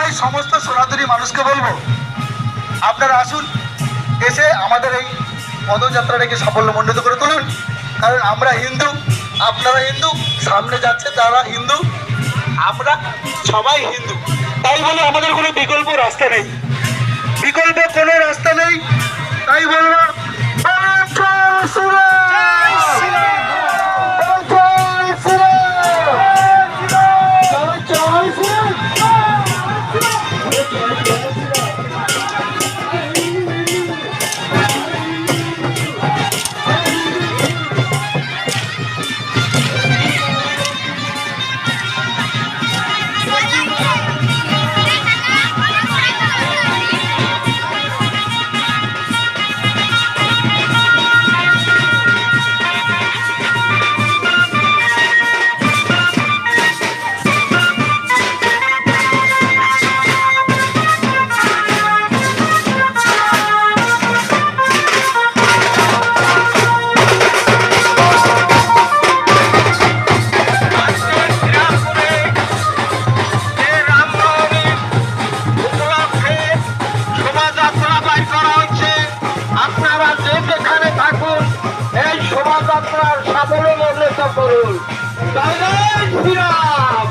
তাই সমস্ত সনাতনী মানুষকে বলবো, আপনারা আসুন, এসে আমাদের এই পদযাত্রাটাকে সাফল্যমণ্ডিত করে তুলুন। কারণ আমরা হিন্দু, আপনারা হিন্দু, সামনে যাচ্ছে তারা হিন্দু, আমরা সবাই হিন্দু। তাই বলে আমাদের কোনো বিকল্প রাস্তা নেই, বিকল্প কোনো রাস্তা নেই। তাই বলবো শোভাযাত্রার সাফল্য মণ্ডিত করুন। জয় জয় শ্রীরাম।